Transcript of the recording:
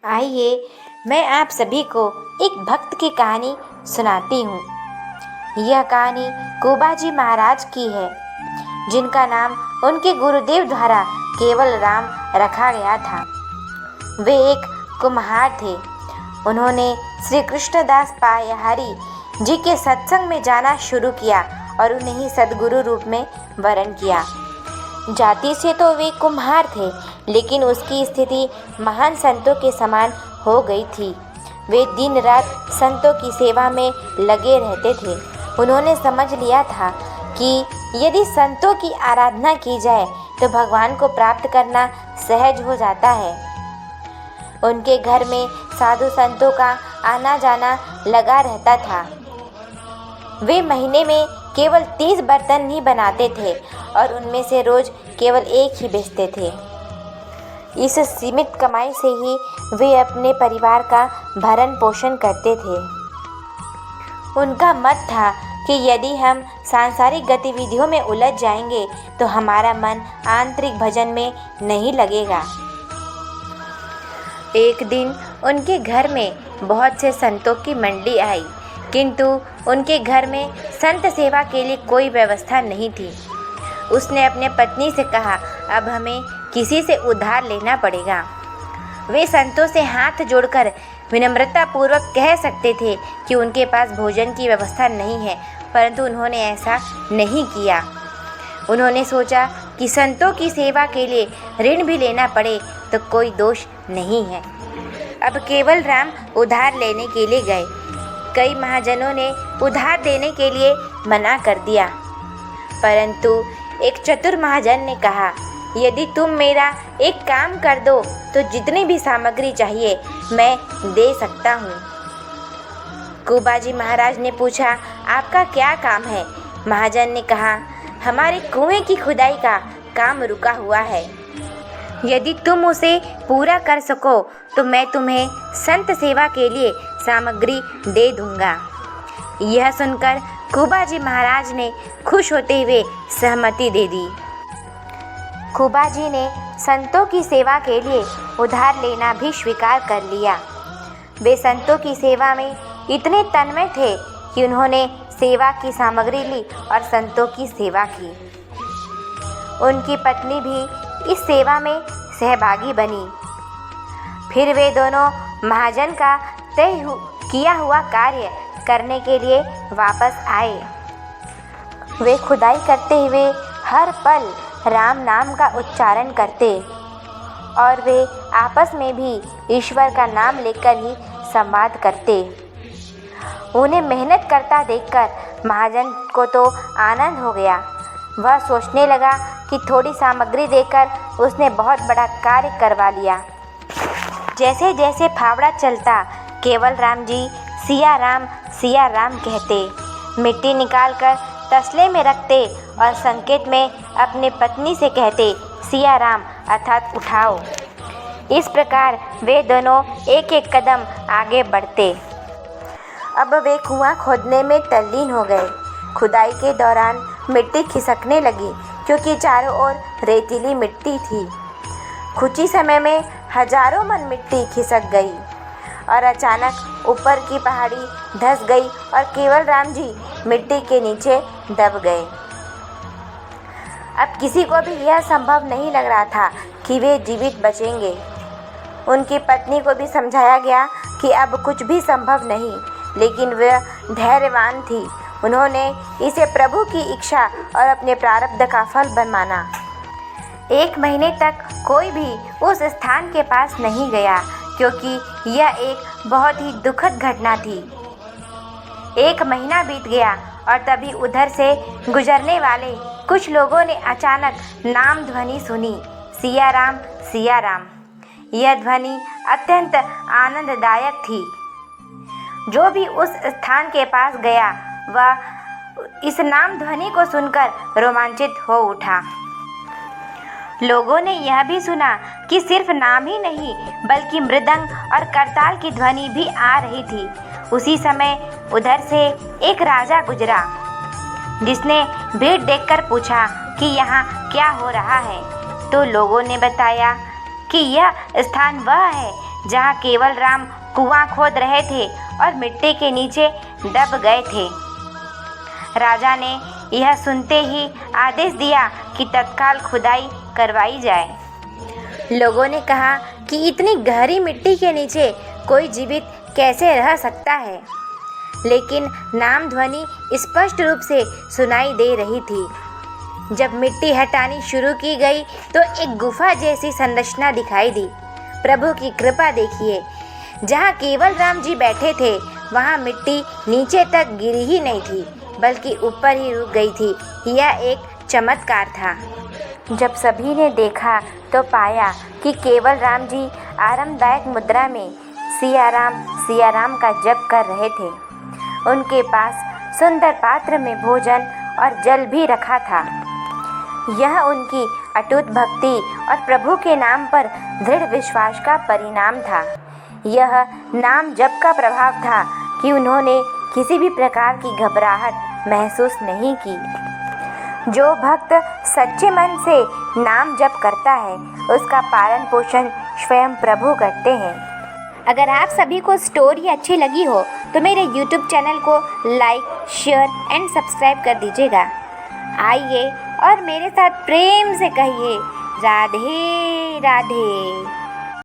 आइए मैं आप सभी को एक भक्त की कहानी सुनाती हूँ। यह कहानी कुबाजी महाराज की है, जिनका नाम उनके गुरुदेव द्वारा केवल राम रखा गया था। वे एक कुम्हार थे। उन्होंने श्री कृष्णदास पायाहारी जी के सत्संग में जाना शुरू किया और उन्हें ही सद्गुरु रूप में वरण किया। जाति से तो वे कुम्हार थे, लेकिन उसकी स्थिति महान संतों के समान हो गई थी। वे दिन रात संतों की सेवा में लगे रहते थे। उन्होंने समझ लिया था कि यदि संतों की आराधना की जाए तो भगवान को प्राप्त करना सहज हो जाता है। उनके घर में साधु संतों का आना जाना लगा रहता था। वे महीने में केवल 30 बर्तन ही बनाते थे और उनमें से रोज केवल एक ही बेचते थे। इस सीमित कमाई से ही वे अपने परिवार का भरण पोषण करते थे। उनका मत था कि यदि हम सांसारिक गतिविधियों में उलझ जाएंगे तो हमारा मन आंतरिक भजन में नहीं लगेगा। एक दिन उनके घर में बहुत से संतों की मंडली आई, किंतु उनके घर में संत सेवा के लिए कोई व्यवस्था नहीं थी। उसने अपने पत्नी से कहा, अब हमें किसी से उधार लेना पड़ेगा। वे संतों से हाथ जोड़कर विनम्रतापूर्वक कह सकते थे कि उनके पास भोजन की व्यवस्था नहीं है, परंतु उन्होंने ऐसा नहीं किया। उन्होंने सोचा कि संतों की सेवा के लिए ऋण भी लेना पड़े तो कोई दोष नहीं है। अब केवल राम उधार लेने के लिए गए। कई महाजनों ने उधार देने के लिए मना कर दिया, परंतु एक चतुर महाजन ने कहा, यदि तुम मेरा एक काम कर दो तो जितनी भी सामग्री चाहिए मैं दे सकता हूँ। कुबाजी महाराज ने पूछा, आपका क्या काम है? महाजन ने कहा, हमारे कुएं की खुदाई का काम रुका हुआ है। यदि तुम उसे पूरा कर सको तो मैं तुम्हें संत सेवा के लिए सामग्री दे दूंगा। यह सुनकर कुबाजी महाराज ने खुश होते हुए सहमति दे दी। कुबाजी ने संतों की सेवा के लिए उधार लेना भी स्वीकार कर लिया। वे संतों की सेवा में इतने तन्मय थे कि उन्होंने सेवा की सामग्री ली और संतों की सेवा की। उनकी पत्नी भी इस सेवा में सहभागी बनी। फिर वे दोनों महाजन का किया हुआ कार्य करने के लिए वापस आए। वे खुदाई करते हुए हर पल राम नाम का उच्चारण करते और वे आपस में भी ईश्वर का नाम लेकर ही संवाद करते। उन्हें मेहनत करता देखकर महाजन को तो आनंद हो गया। वह सोचने लगा कि थोड़ी सामग्री देकर उसने बहुत बड़ा कार्य करवा लिया। जैसे जैसे फावड़ा चलता, केवल राम जी सिया राम कहते, मिट्टी निकालकर तसले में रखते और संकेत में अपने पत्नी से कहते, सिया राम अर्थात उठाओ। इस प्रकार वे दोनों एक एक कदम आगे बढ़ते। अब वे कुआं खोदने में तल्लीन हो गए। खुदाई के दौरान मिट्टी खिसकने लगी, क्योंकि चारों ओर रेतीली मिट्टी थी। कुछ ही समय में हजारों मन मिट्टी खिसक गई और अचानक ऊपर की पहाड़ी धंस गई और केवल राम जी मिट्टी के नीचे दब गए। अब किसी को भी यह संभव नहीं लग रहा था कि वे जीवित बचेंगे। उनकी पत्नी को भी समझाया गया कि अब कुछ भी संभव नहीं, लेकिन वह धैर्यवान थी। उन्होंने इसे प्रभु की इच्छा और अपने प्रारब्ध का फल माना। 1 महीने तक कोई भी उस स्थान के पास नहीं गया, क्योंकि यह एक बहुत ही दुखद घटना थी। 1 महीना बीत गया और तभी उधर से गुजरने वाले कुछ लोगों ने अचानक नाम ध्वनि सुनी, सिया राम सिया राम। यह ध्वनि अत्यंत आनंददायक थी। जो भी उस स्थान के पास गया वह इस नाम ध्वनि को सुनकर रोमांचित हो उठा। लोगों ने यह भी सुना कि सिर्फ नाम ही नहीं, बल्कि मृदंग और करताल की ध्वनि भी आ रही थी। उसी समय उधर से एक राजा गुजरा, जिसने भीड़ देखकर पूछा कि यहाँ क्या हो रहा है। तो लोगों ने बताया कि यह स्थान वह है जहाँ केवल राम कुआं खोद रहे थे और मिट्टी के नीचे दब गए थे। राजा ने यह सुनते ही आदेश दिया कि तत्काल खुदाई करवाई जाए। लोगों ने कहा कि इतनी गहरी मिट्टी के नीचे कोई जीवित कैसे रह सकता है, लेकिन नाम ध्वनि स्पष्ट रूप से सुनाई दे रही थी। जब मिट्टी हटानी शुरू की गई तो एक गुफा जैसी संरचना दिखाई दी। प्रभु की कृपा देखिए, जहाँ केवल राम जी बैठे थे वहाँ मिट्टी नीचे तक गिरी ही नहीं थी, बल्कि ऊपर ही रुक गई थी। यह एक चमत्कार था। जब सभी ने देखा तो पाया कि केवल राम जी आरामदायक मुद्रा में सिया राम का जप कर रहे थे। उनके पास सुंदर पात्र में भोजन और जल भी रखा था। यह उनकी अटूट भक्ति और प्रभु के नाम पर दृढ़ विश्वास का परिणाम था। यह नाम जप का प्रभाव था कि उन्होंने किसी भी प्रकार की घबराहट महसूस नहीं की। जो भक्त सच्चे मन से नाम जप करता है उसका पालन पोषण स्वयं प्रभु करते हैं। अगर आप सभी को स्टोरी अच्छी लगी हो तो मेरे YouTube चैनल को लाइक, शेयर एंड सब्सक्राइब कर दीजिएगा। आइए और मेरे साथ प्रेम से कहिए राधे राधे।